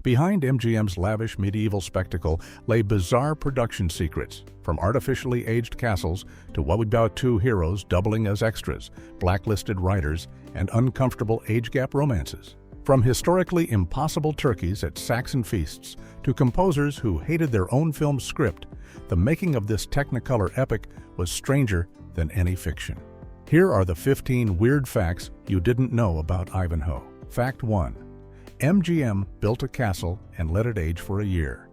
Behind MGM's lavish medieval spectacle lay bizarre production secrets, from artificially aged castles to WWII heroes doubling as extras, blacklisted writers, and uncomfortable age-gap romances. From historically impossible turkeys at Saxon feasts to composers who hated their own film script, the making of this Technicolor epic was stranger than any fiction. Here are the 15 weird facts you didn't know about Ivanhoe. Fact 1. MGM built a castle and let it age for a year.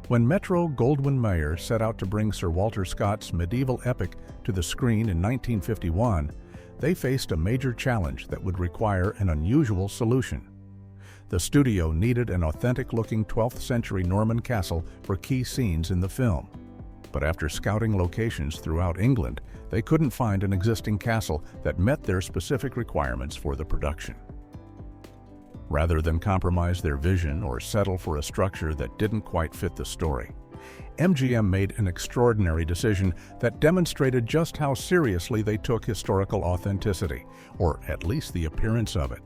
When Metro-Goldwyn-Mayer set out to bring Sir Walter Scott's medieval epic to the screen in 1951, they faced a major challenge that would require an unusual solution. The studio needed an authentic-looking 12th century Norman castle for key scenes in the film. But after scouting locations throughout England, they couldn't find an existing castle that met their specific requirements for the production. Rather than compromise their vision or settle for a structure that didn't quite fit the story, MGM made an extraordinary decision that demonstrated just how seriously they took historical authenticity, or at least the appearance of it.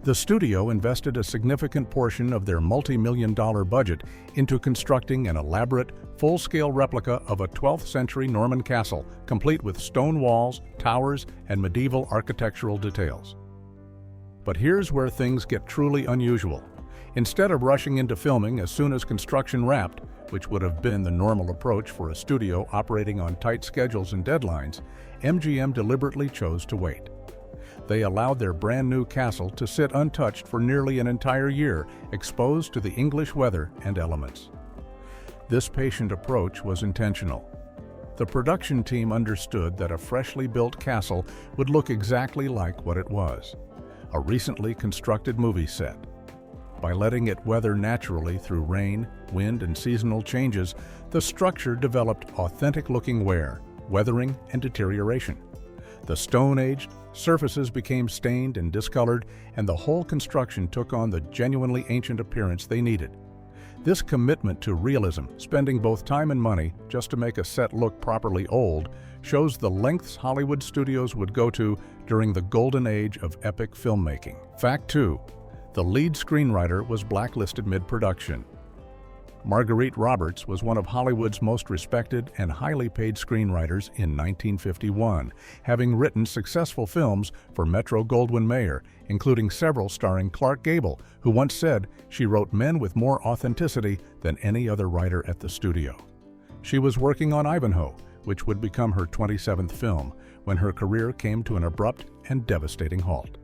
The studio invested a significant portion of their multi-million-dollar budget into constructing an elaborate, full-scale replica of a 12th century Norman castle, complete with stone walls, towers, and medieval architectural details. But here's where things get truly unusual. Instead of rushing into filming as soon as construction wrapped, which would have been the normal approach for a studio operating on tight schedules and deadlines, MGM deliberately chose to wait. They allowed their brand new castle to sit untouched for nearly an entire year, exposed to the English weather and elements. This patient approach was intentional. The production team understood that a freshly built castle would look exactly like what it was, a recently constructed movie set. By letting it weather naturally through rain, wind, and seasonal changes, the structure developed authentic-looking wear, weathering, and deterioration. The stone-aged surfaces became stained and discolored, and the whole construction took on the genuinely ancient appearance they needed. This commitment to realism, spending both time and money just to make a set look properly old, shows the lengths Hollywood studios would go to during the golden age of epic filmmaking. Fact 2. The lead screenwriter was blacklisted mid-production. Marguerite Roberts was one of Hollywood's most respected and highly paid screenwriters in 1951, having written successful films for Metro-Goldwyn-Mayer, including several starring Clark Gable, who once said she wrote men with more authenticity than any other writer at the studio. She was working on Ivanhoe, which would become her 27th film, when her career came to an abrupt and devastating halt.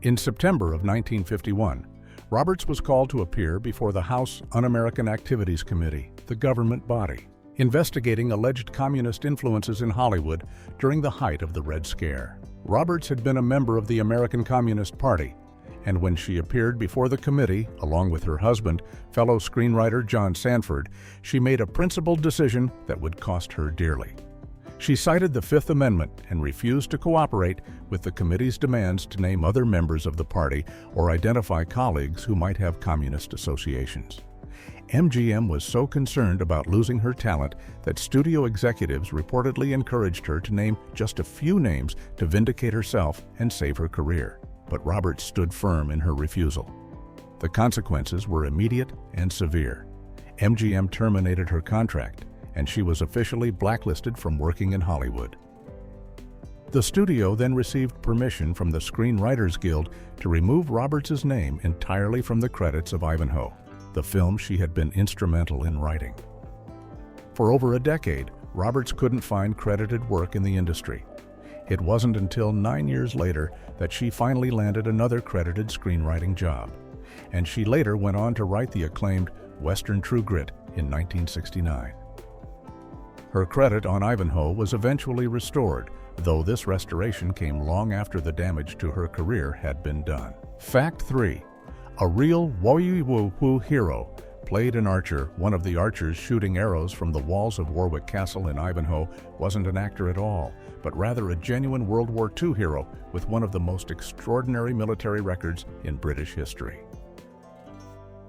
In September of 1951, Roberts was called to appear before the House Un-American Activities Committee, the government body, investigating alleged communist influences in Hollywood during the height of the Red Scare. Roberts had been a member of the American Communist Party, and when she appeared before the committee, along with her husband, fellow screenwriter John Sanford, she made a principled decision that would cost her dearly. She cited the Fifth Amendment and refused to cooperate with the committee's demands to name other members of the party or identify colleagues who might have communist associations. MGM was so concerned about losing her talent that studio executives reportedly encouraged her to name just a few names to vindicate herself and save her career. But Roberts stood firm in her refusal. The consequences were immediate and severe. MGM terminated her contract, and she was officially blacklisted from working in Hollywood. The studio then received permission from the Screenwriters Guild to remove Roberts' name entirely from the credits of Ivanhoe, the film she had been instrumental in writing. For over a decade, Roberts couldn't find credited work in the industry. It wasn't until 9 years later that she finally landed another credited screenwriting job, and she later went on to write the acclaimed Western True Grit in 1969. Her credit on Ivanhoe was eventually restored, though this restoration came long after the damage to her career had been done. Fact 3. A real WWII hero played an archer. One of the archers shooting arrows from the walls of Warwick Castle in Ivanhoe wasn't an actor at all, but rather a genuine World War II hero with one of the most extraordinary military records in British history.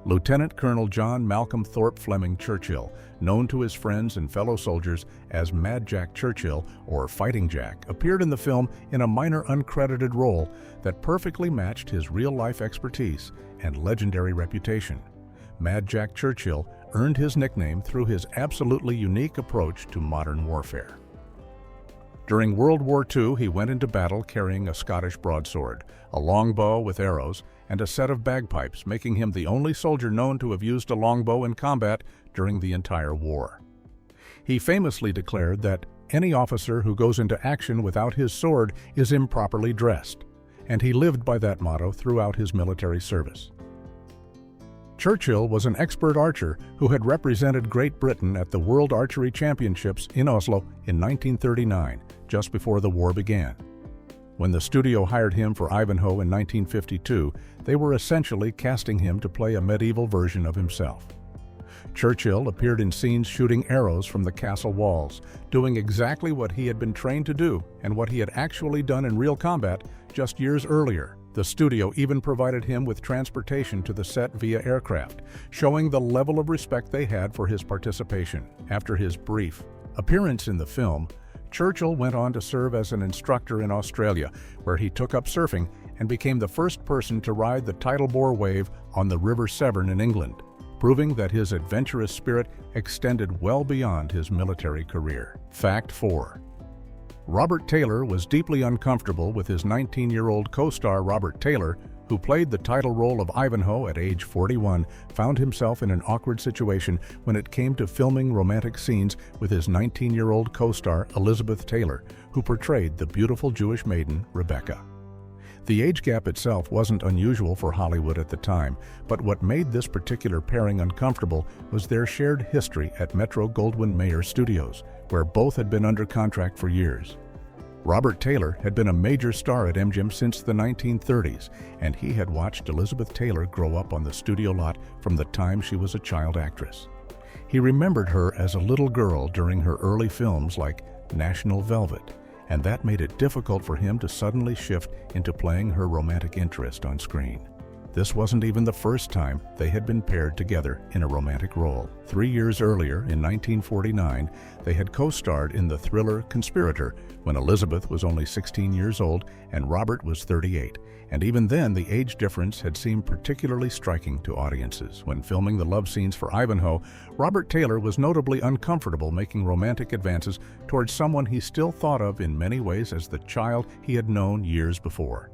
Lieutenant Colonel John Malcolm Thorpe Fleming Churchill, known to his friends and fellow soldiers as Mad Jack Churchill or Fighting Jack, appeared in the film in a minor uncredited role that perfectly matched his real-life expertise and legendary reputation. Mad Jack Churchill earned his nickname through his absolutely unique approach to modern warfare. During World War II, he went into battle carrying a Scottish broadsword, a longbow with arrows, and a set of bagpipes, making him the only soldier known to have used a longbow in combat during the entire war. He famously declared that any officer who goes into action without his sword is improperly dressed, and he lived by that motto throughout his military service. Churchill was an expert archer who had represented Great Britain at the World Archery Championships in Oslo in 1939, just before the war began. When the studio hired him for Ivanhoe in 1952, they were essentially casting him to play a medieval version of himself. Churchill appeared in scenes shooting arrows from the castle walls, doing exactly what he had been trained to do and what he had actually done in real combat just years earlier. The studio even provided him with transportation to the set via aircraft, showing the level of respect they had for his participation. After his brief appearance in the film, Churchill went on to serve as an instructor in Australia, where he took up surfing and became the first person to ride the tidal bore wave on the River Severn in England, proving that his adventurous spirit extended well beyond his military career. Fact 4. Robert Taylor was deeply uncomfortable with his 19-year-old co-star Robert Taylor, who played the title role of Ivanhoe at age 41, found himself in an awkward situation when it came to filming romantic scenes with his 19-year-old co-star Elizabeth Taylor, who portrayed the beautiful Jewish maiden Rebecca. The age gap itself wasn't unusual for Hollywood at the time, but what made this particular pairing uncomfortable was their shared history at Metro-Goldwyn-Mayer Studios, where both had been under contract for years. Robert Taylor had been a major star at MGM since the 1930s, and he had watched Elizabeth Taylor grow up on the studio lot from the time she was a child actress. He remembered her as a little girl during her early films like National Velvet, and that made it difficult for him to suddenly shift into playing her romantic interest on screen. This wasn't even the first time they had been paired together in a romantic role. 3 years earlier, in 1949, they had co-starred in the thriller Conspirator when Elizabeth was only 16 years old and Robert was 38, and even then the age difference had seemed particularly striking to audiences. When filming the love scenes for Ivanhoe, Robert Taylor was notably uncomfortable making romantic advances towards someone he still thought of in many ways as the child he had known years before.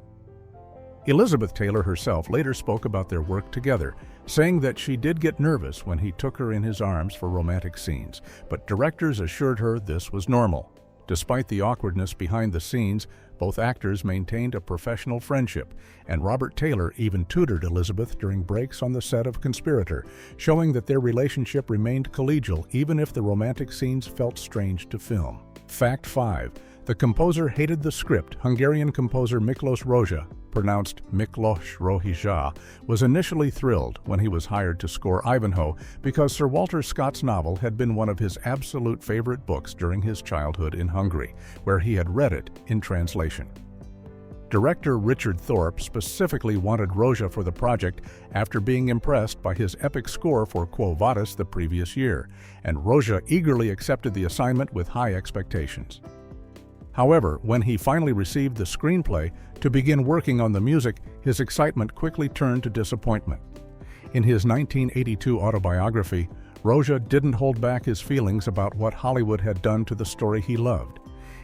Elizabeth Taylor herself later spoke about their work together, saying that she did get nervous when he took her in his arms for romantic scenes, but directors assured her this was normal. Despite the awkwardness behind the scenes, both actors maintained a professional friendship, and Robert Taylor even tutored Elizabeth during breaks on the set of Conspirator, showing that their relationship remained collegial even if the romantic scenes felt strange to film. Fact 5. The composer hated the script. Hungarian composer Miklos Rozsa, pronounced Miklos Rozsa, was initially thrilled when he was hired to score Ivanhoe because Sir Walter Scott's novel had been one of his absolute favorite books during his childhood in Hungary, where he had read it in translation. Director Richard Thorpe specifically wanted Rozsa for the project after being impressed by his epic score for Quo Vadis the previous year, and Rozsa eagerly accepted the assignment with high expectations. However, when he finally received the screenplay to begin working on the music, his excitement quickly turned to disappointment. In his 1982 autobiography, Rozsa didn't hold back his feelings about what Hollywood had done to the story he loved.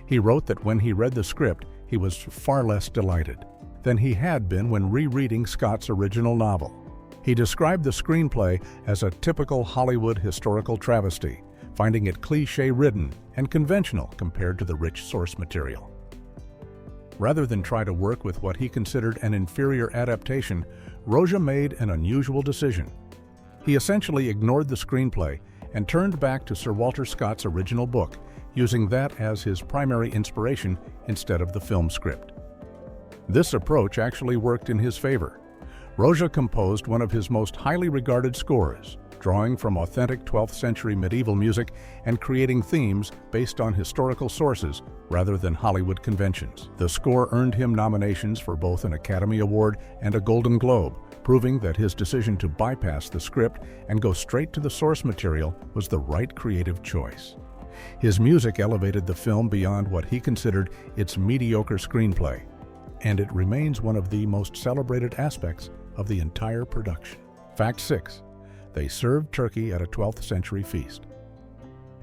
He wrote that when he read the script, he was far less delighted than he had been when rereading Scott's original novel. He described the screenplay as a typical Hollywood historical travesty, finding it cliché-ridden and conventional compared to the rich source material. Rather than try to work with what he considered an inferior adaptation, Rozsa made an unusual decision. He essentially ignored the screenplay and turned back to Sir Walter Scott's original book, using that as his primary inspiration instead of the film script. This approach actually worked in his favor. Rozsa composed one of his most highly regarded scores, drawing from authentic 12th century medieval music and creating themes based on historical sources rather than Hollywood conventions. The score earned him nominations for both an Academy Award and a Golden Globe, proving that his decision to bypass the script and go straight to the source material was the right creative choice. His music elevated the film beyond what he considered its mediocre screenplay, and it remains one of the most celebrated aspects of the entire production. Fact 6. They served turkey at a 12th century feast.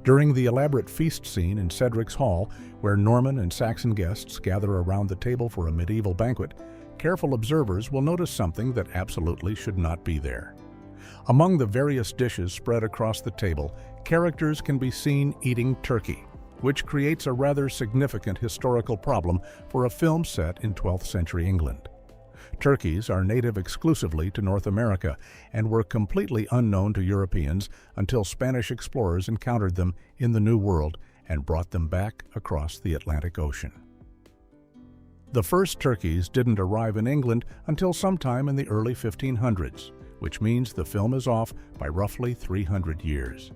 During the elaborate feast scene in Cedric's Hall, where Norman and Saxon guests gather around the table for a medieval banquet, careful observers will notice something that absolutely should not be there. Among the various dishes spread across the table, characters can be seen eating turkey, which creates a rather significant historical problem for a film set in 12th century England. Turkeys are native exclusively to North America and were completely unknown to Europeans until Spanish explorers encountered them in the New World and brought them back across the Atlantic Ocean. The first turkeys didn't arrive in England until sometime in the early 1500s, which means the film is off by roughly 300 years.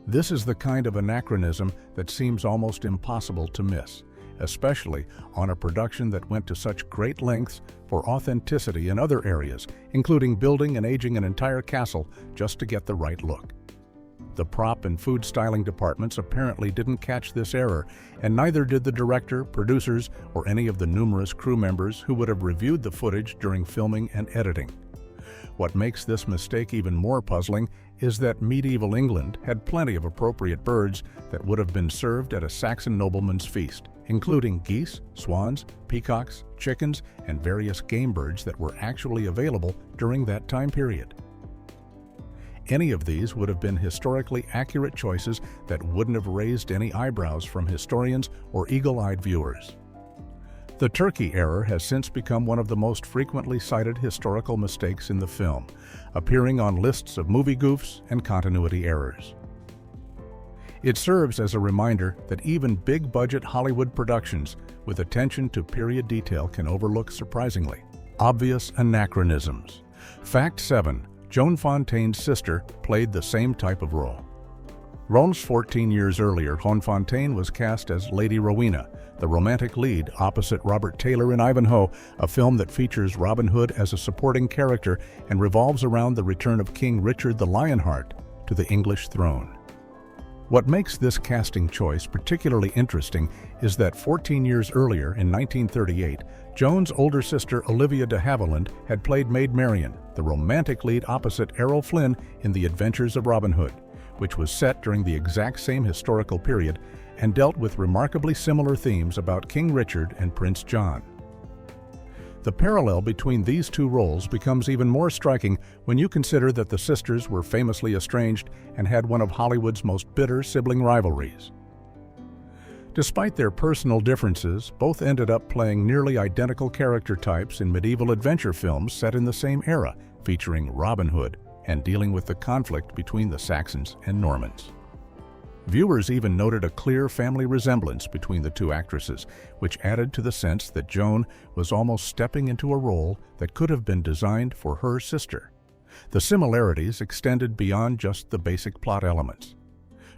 This is the kind of anachronism that seems almost impossible to miss, especially on a production that went to such great lengths for authenticity in other areas, including building and aging an entire castle just to get the right look. The prop and food styling departments apparently didn't catch this error, and neither did the director, producers, or any of the numerous crew members who would have reviewed the footage during filming and editing. What makes this mistake even more puzzling is that medieval England had plenty of appropriate birds that would have been served at a Saxon nobleman's feast, including geese, swans, peacocks, chickens, and various game birds that were actually available during that time period. Any of these would have been historically accurate choices that wouldn't have raised any eyebrows from historians or eagle-eyed viewers. The turkey error has since become one of the most frequently cited historical mistakes in the film, appearing on lists of movie goofs and continuity errors. It serves as a reminder that even big-budget Hollywood productions with attention to period detail can overlook surprisingly obvious anachronisms. Fact 7. Joan Fontaine's sister played the same type of role. Almost 14 years earlier, Joan Fontaine was cast as Lady Rowena, the romantic lead opposite Robert Taylor in Ivanhoe, a film that features Robin Hood as a supporting character and revolves around the return of King Richard the Lionheart to the English throne. What makes this casting choice particularly interesting is that 14 years earlier, in 1938, Joan's older sister Olivia de Havilland had played Maid Marian, the romantic lead opposite Errol Flynn in The Adventures of Robin Hood, which was set during the exact same historical period and dealt with remarkably similar themes about King Richard and Prince John. The parallel between these two roles becomes even more striking when you consider that the sisters were famously estranged and had one of Hollywood's most bitter sibling rivalries. Despite their personal differences, both ended up playing nearly identical character types in medieval adventure films set in the same era, featuring Robin Hood and dealing with the conflict between the Saxons and Normans. Viewers even noted a clear family resemblance between the two actresses, which added to the sense that Joan was almost stepping into a role that could have been designed for her sister. The similarities extended beyond just the basic plot elements.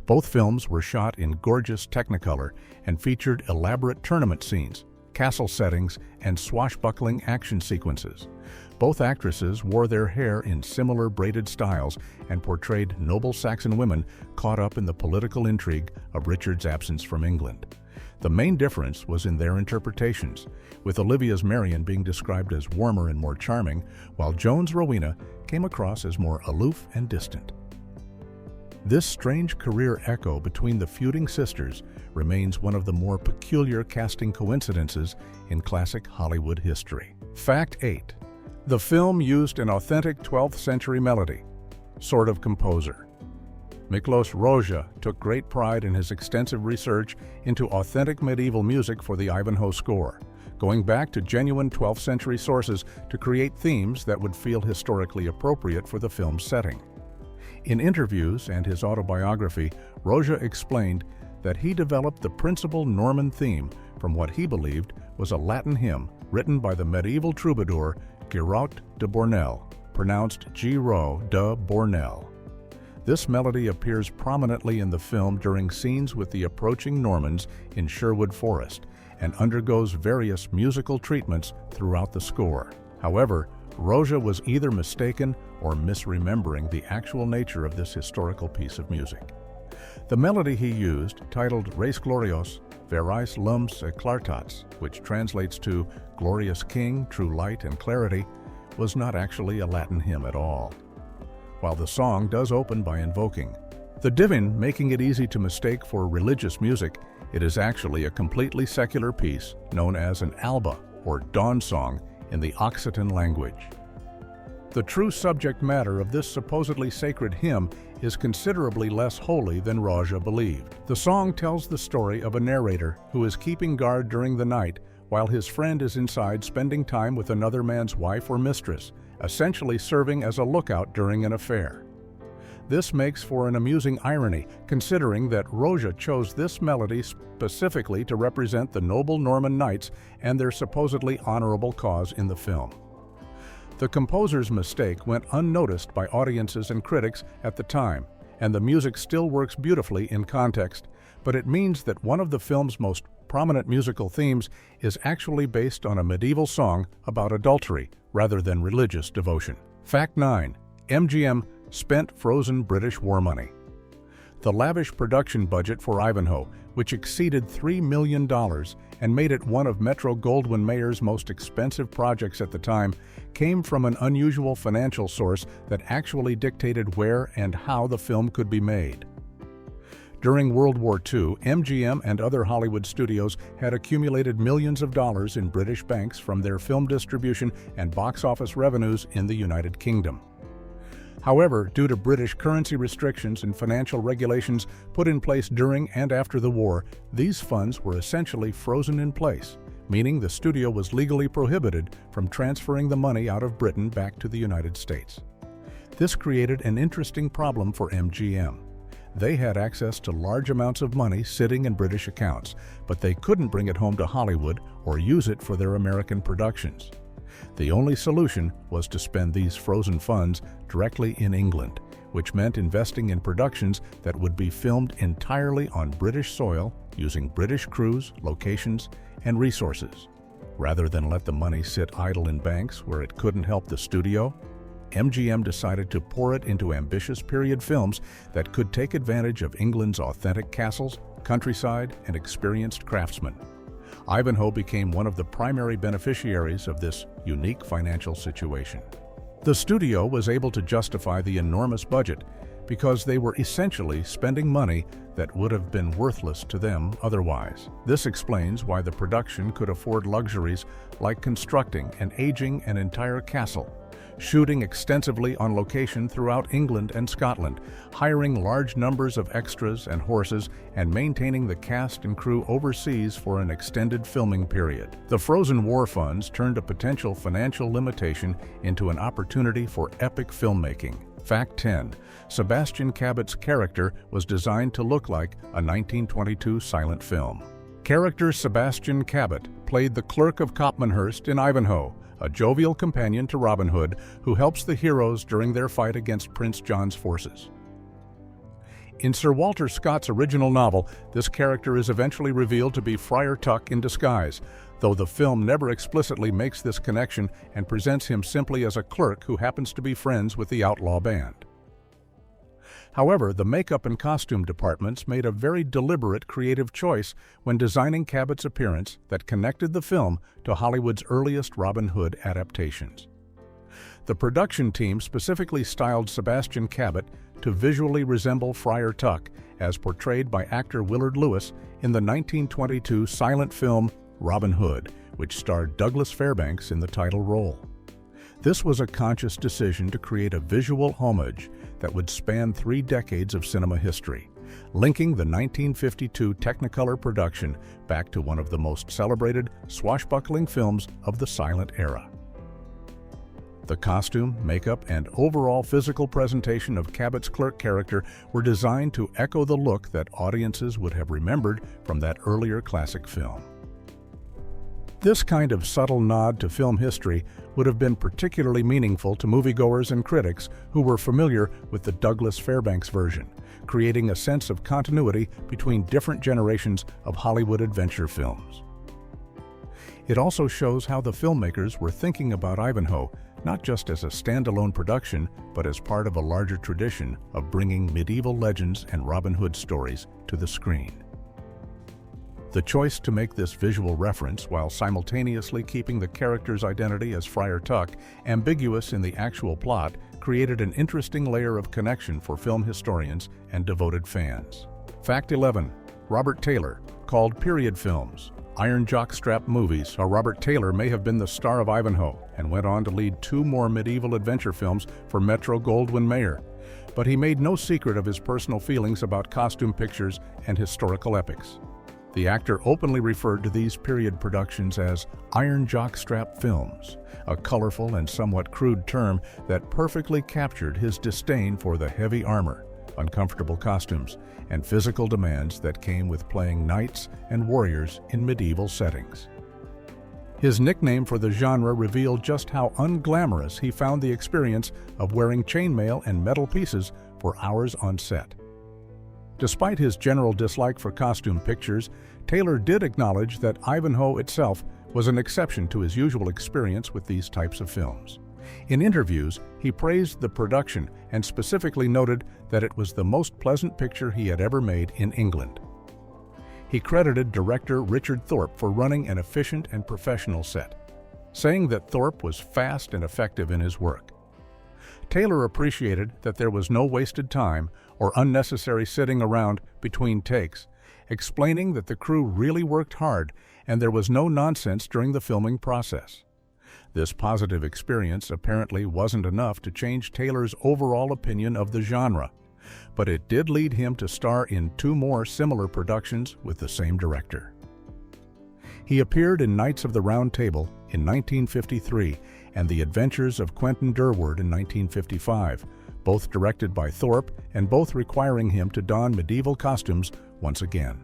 Both films were shot in gorgeous Technicolor and featured elaborate tournament scenes, castle settings, and swashbuckling action sequences. Both actresses wore their hair in similar braided styles and portrayed noble Saxon women caught up in the political intrigue of Richard's absence from England. The main difference was in their interpretations, with Olivia's Marian being described as warmer and more charming, while Joan's Rowena came across as more aloof and distant. This strange career echo between the feuding sisters remains one of the more peculiar casting coincidences in classic Hollywood history. Fact 8. The film used an authentic 12th century melody. Sort of composer. Miklos Rozsa took great pride in his extensive research into authentic medieval music for the Ivanhoe score, going back to genuine 12th century sources to create themes that would feel historically appropriate for the film's setting. In interviews and his autobiography, Rozsa explained that he developed the principal Norman theme from what he believed was a Latin hymn written by the medieval troubadour Giraud de Bornel, pronounced Giraud de Bornel. This melody appears prominently in the film during scenes with the approaching Normans in Sherwood Forest and undergoes various musical treatments throughout the score. However, Roja was either mistaken or misremembering the actual nature of this historical piece of music. The melody he used, titled Res Glorios, Veris Lums Eclartats, which translates to Glorious King, True Light and Clarity, was not actually a Latin hymn at all. While the song does open by invoking the divine, making it easy to mistake for religious music, it is actually a completely secular piece known as an alba, or dawn song, in the Occitan language. The true subject matter of this supposedly sacred hymn is considerably less holy than Roja believed. The song tells the story of a narrator who is keeping guard during the night while his friend is inside spending time with another man's wife or mistress, essentially serving as a lookout during an affair. This makes for an amusing irony, considering that Roja chose this melody specifically to represent the noble Norman knights and their supposedly honorable cause in the film. The composer's mistake went unnoticed by audiences and critics at the time, and the music still works beautifully in context, but it means that one of the film's most prominent musical themes is actually based on a medieval song about adultery rather than religious devotion. Fact 9. MGM spent frozen British war money. The lavish production budget for Ivanhoe, which exceeded $3 million and made it one of Metro-Goldwyn-Mayer's most expensive projects at the time, came from an unusual financial source that actually dictated where and how the film could be made. During World War II, MGM and other Hollywood studios had accumulated millions of dollars in British banks from their film distribution and box office revenues in the United Kingdom. However, due to British currency restrictions and financial regulations put in place during and after the war, these funds were essentially frozen in place, meaning the studio was legally prohibited from transferring the money out of Britain back to the United States. This created an interesting problem for MGM. They had access to large amounts of money sitting in British accounts, but they couldn't bring it home to Hollywood or use it for their American productions. The only solution was to spend these frozen funds directly in England, which meant investing in productions that would be filmed entirely on British soil using British crews, locations, and resources. Rather than let the money sit idle in banks where it couldn't help the studio, MGM decided to pour it into ambitious period films that could take advantage of England's authentic castles, countryside, and experienced craftsmen. Ivanhoe became one of the primary beneficiaries of this unique financial situation. The studio was able to justify the enormous budget because they were essentially spending money that would have been worthless to them otherwise. This explains why the production could afford luxuries like constructing and aging an entire castle, shooting extensively on location throughout England and Scotland, hiring large numbers of extras and horses, and maintaining the cast and crew overseas for an extended filming period. The frozen war funds turned a potential financial limitation into an opportunity for epic filmmaking. Fact 10. Sebastian Cabot's character was designed to look like a 1922 silent film. Character Sebastian Cabot played the clerk of Copmanhurst in Ivanhoe, a jovial companion to Robin Hood who helps the heroes during their fight against Prince John's forces. In Sir Walter Scott's original novel, this character is eventually revealed to be Friar Tuck in disguise, though the film never explicitly makes this connection and presents him simply as a clerk who happens to be friends with the outlaw band. However, the makeup and costume departments made a very deliberate creative choice when designing Cabot's appearance that connected the film to Hollywood's earliest Robin Hood adaptations. The production team specifically styled Sebastian Cabot to visually resemble Friar Tuck, as portrayed by actor Willard Lewis in the 1922 silent film Robin Hood, which starred Douglas Fairbanks in the title role. This was a conscious decision to create a visual homage that would span 3 decades of cinema history, linking the 1952 Technicolor production back to one of the most celebrated swashbuckling films of the silent era. The costume, makeup, and overall physical presentation of Cabot's clerk character were designed to echo the look that audiences would have remembered from that earlier classic film. This kind of subtle nod to film history would have been particularly meaningful to moviegoers and critics who were familiar with the Douglas Fairbanks version, creating a sense of continuity between different generations of Hollywood adventure films. It also shows how the filmmakers were thinking about Ivanhoe, not just as a standalone production, but as part of a larger tradition of bringing medieval legends and Robin Hood stories to the screen. The choice to make this visual reference while simultaneously keeping the character's identity as Friar Tuck ambiguous in the actual plot created an interesting layer of connection for film historians and devoted fans. Fact 11. Robert Taylor, called period films. Iron jockstrap movies. Robert Taylor may have been the star of Ivanhoe and went on to lead 2 more medieval adventure films for Metro-Goldwyn-Mayer, but he made no secret of his personal feelings about costume pictures and historical epics. The actor openly referred to these period productions as iron jockstrap films, a colorful and somewhat crude term that perfectly captured his disdain for the heavy armor, uncomfortable costumes, and physical demands that came with playing knights and warriors in medieval settings. His nickname for the genre revealed just how unglamorous he found the experience of wearing chainmail and metal pieces for hours on set. Despite his general dislike for costume pictures, Taylor did acknowledge that Ivanhoe itself was an exception to his usual experience with these types of films. In interviews, he praised the production and specifically noted that it was the most pleasant picture he had ever made in England. He credited director Richard Thorpe for running an efficient and professional set, saying that Thorpe was fast and effective in his work. Taylor appreciated that there was no wasted time or unnecessary sitting around between takes, explaining that the crew really worked hard and there was no nonsense during the filming process. This positive experience apparently wasn't enough to change Taylor's overall opinion of the genre, but it did lead him to star in 2 more similar productions with the same director. He appeared in Knights of the Round Table in 1953 and The Adventures of Quentin Durward in 1955, both directed by Thorpe and both requiring him to don medieval costumes once again.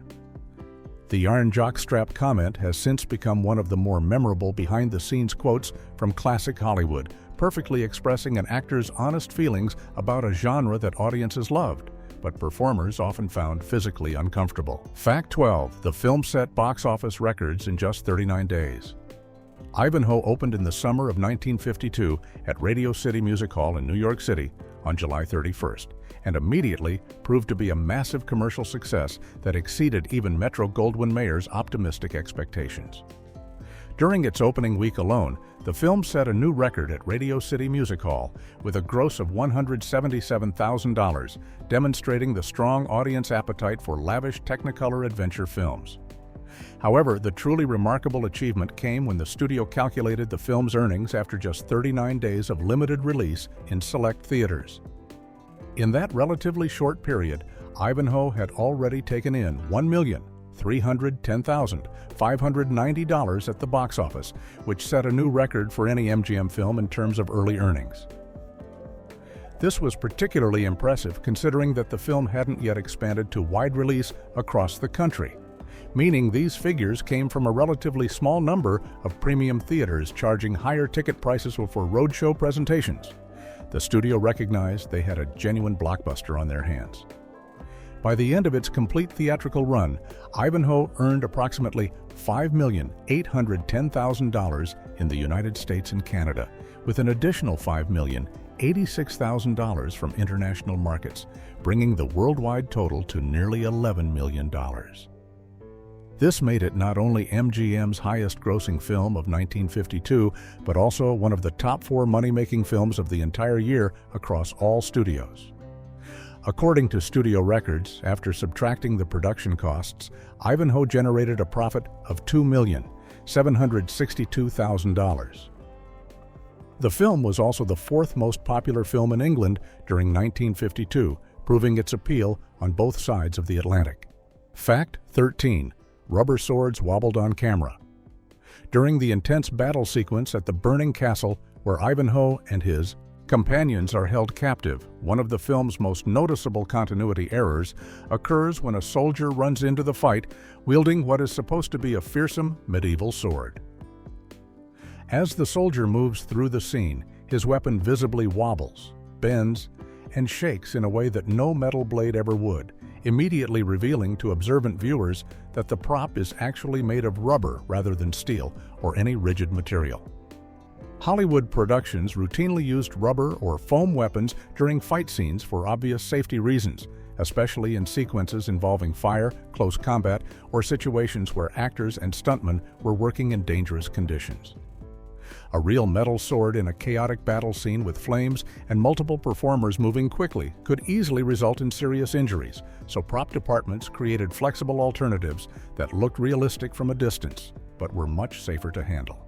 The iron jockstrap comment has since become one of the more memorable behind-the-scenes quotes from classic Hollywood, perfectly expressing an actor's honest feelings about a genre that audiences loved, but performers often found physically uncomfortable. Fact 12. The film set box office records in just 39 days. Ivanhoe opened in the summer of 1952 at Radio City Music Hall in New York City on July 31st, and immediately proved to be a massive commercial success that exceeded even Metro-Goldwyn-Mayer's optimistic expectations. During its opening week alone, the film set a new record at Radio City Music Hall with a gross of $177,000, demonstrating the strong audience appetite for lavish Technicolor adventure films. However, the truly remarkable achievement came when the studio calculated the film's earnings after just 39 days of limited release in select theaters. In that relatively short period, Ivanhoe had already taken in $1,310,590 at the box office, which set a new record for any MGM film in terms of early earnings. This was particularly impressive considering that the film hadn't yet expanded to wide release across the country, meaning these figures came from a relatively small number of premium theaters charging higher ticket prices for roadshow presentations. The studio recognized they had a genuine blockbuster on their hands. By the end of its complete theatrical run, Ivanhoe earned approximately $5,810,000 in the United States and Canada, with an additional $5,086,000 from international markets, bringing the worldwide total to nearly $11 million. This made it not only MGM's highest-grossing film of 1952, but also one of the top 4 money-making films of the entire year across all studios. According to studio records, after subtracting the production costs, Ivanhoe generated a profit of $2,762,000. The film was also the 4th most popular film in England during 1952, proving its appeal on both sides of the Atlantic. Fact 13. Rubber swords wobbled on camera. During the intense battle sequence at the burning castle, where Ivanhoe and his companions are held captive, one of the film's most noticeable continuity errors occurs when a soldier runs into the fight wielding what is supposed to be a fearsome medieval sword. As the soldier moves through the scene, his weapon visibly wobbles, bends, and shakes in a way that no metal blade ever would, immediately revealing to observant viewers that the prop is actually made of rubber rather than steel or any rigid material. Hollywood productions routinely used rubber or foam weapons during fight scenes for obvious safety reasons, especially in sequences involving fire, close combat, or situations where actors and stuntmen were working in dangerous conditions. A real metal sword in a chaotic battle scene with flames and multiple performers moving quickly could easily result in serious injuries, so prop departments created flexible alternatives that looked realistic from a distance, but were much safer to handle.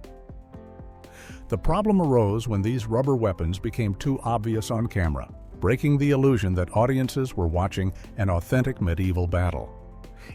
The problem arose when these rubber weapons became too obvious on camera, breaking the illusion that audiences were watching an authentic medieval battle.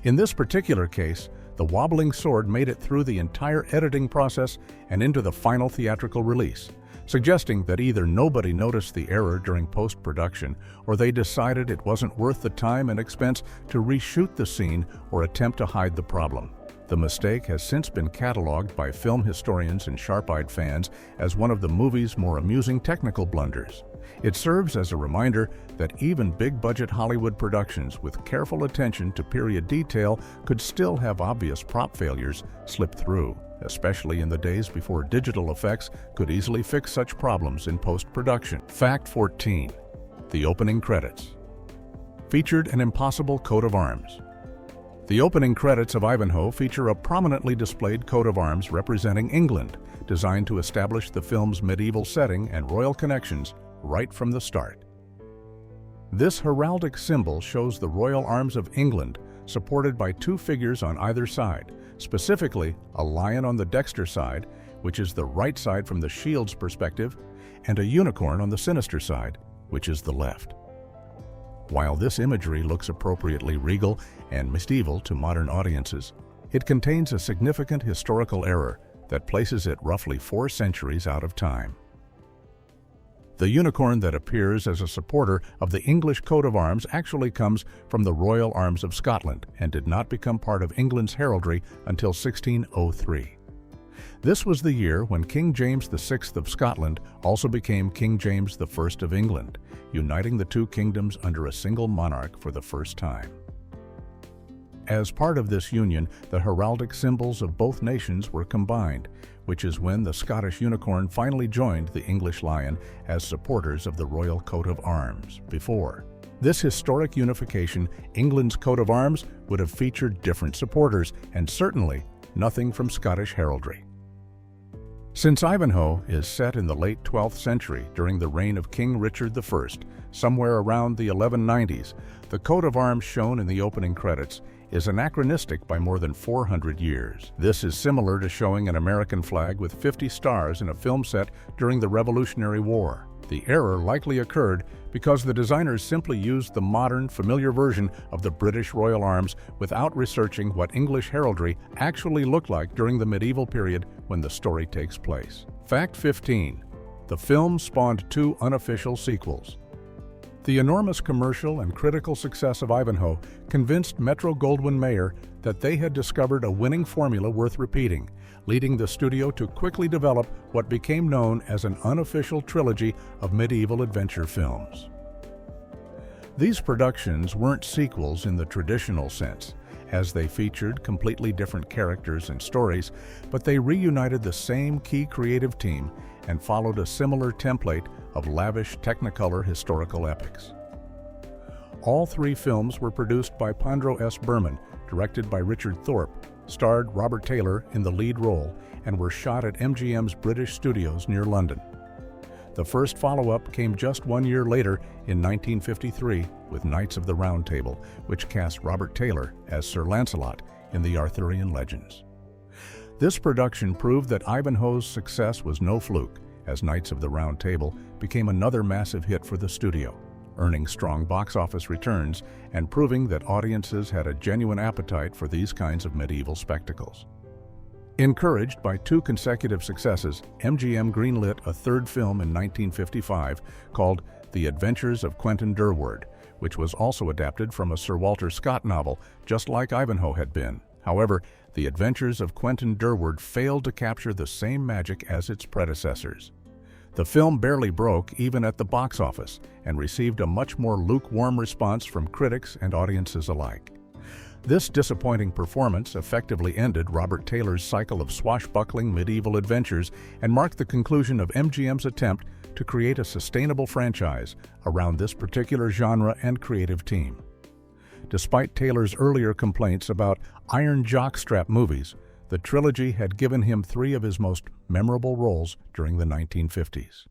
In this particular case, the wobbling sword made it through the entire editing process and into the final theatrical release, suggesting that either nobody noticed the error during post-production or they decided it wasn't worth the time and expense to reshoot the scene or attempt to hide the problem. The mistake has since been cataloged by film historians and sharp-eyed fans as one of the movie's more amusing technical blunders. It serves as a reminder that even big-budget Hollywood productions with careful attention to period detail could still have obvious prop failures slip through, especially in the days before digital effects could easily fix such problems in post-production. Fact 14. The opening credits featured an impossible coat of arms. The opening credits of Ivanhoe feature a prominently displayed coat of arms representing England, designed to establish the film's medieval setting and royal connections right from the start. This heraldic symbol shows the royal arms of England, supported by two figures on either side, specifically a lion on the dexter side, which is the right side from the shield's perspective, and a unicorn on the sinister side, which is the left. While this imagery looks appropriately regal and medieval to modern audiences, it contains a significant historical error that places it roughly 4 centuries out of time. The unicorn that appears as a supporter of the English coat of arms actually comes from the Royal Arms of Scotland and did not become part of England's heraldry until 1603. This was the year when King James VI of Scotland also became King James I of England, uniting the two kingdoms under a single monarch for the first time. As part of this union, the heraldic symbols of both nations were combined, which is when the Scottish unicorn finally joined the English lion as supporters of the royal coat of arms. Before this historic unification, England's coat of arms would have featured different supporters and certainly nothing from Scottish heraldry. Since Ivanhoe is set in the late 12th century during the reign of King Richard I, somewhere around the 1190s, the coat of arms shown in the opening credits is anachronistic by more than 400 years. This is similar to showing an American flag with 50 stars in a film set during the Revolutionary War. The error likely occurred because the designers simply used the modern, familiar version of the British Royal Arms without researching what English heraldry actually looked like during the medieval period when the story takes place. Fact 15. The film spawned 2 unofficial sequels. The enormous commercial and critical success of Ivanhoe convinced Metro-Goldwyn-Mayer that they had discovered a winning formula worth repeating, leading the studio to quickly develop what became known as an unofficial trilogy of medieval adventure films. These productions weren't sequels in the traditional sense, as they featured completely different characters and stories, but they reunited the same key creative team and followed a similar template of lavish Technicolor historical epics. All 3 films were produced by Pandro S. Berman, directed by Richard Thorpe, starred Robert Taylor in the lead role, and were shot at MGM's British studios near London. The first follow-up came just 1 year later in 1953 with Knights of the Round Table, which cast Robert Taylor as Sir Lancelot in the Arthurian legends. This production proved that Ivanhoe's success was no fluke, as Knights of the Round Table became another massive hit for the studio, earning strong box office returns and proving that audiences had a genuine appetite for these kinds of medieval spectacles. Encouraged by 2 consecutive successes, MGM greenlit a 3rd film in 1955 called The Adventures of Quentin Durward, which was also adapted from a Sir Walter Scott novel, just like Ivanhoe had been. However, The Adventures of Quentin Durward failed to capture the same magic as its predecessors. The film barely broke even at the box office and received a much more lukewarm response from critics and audiences alike. This disappointing performance effectively ended Robert Taylor's cycle of swashbuckling medieval adventures and marked the conclusion of MGM's attempt to create a sustainable franchise around this particular genre and creative team. Despite Taylor's earlier complaints about iron jockstrap movies, the trilogy had given him three of his most memorable roles during the 1950s.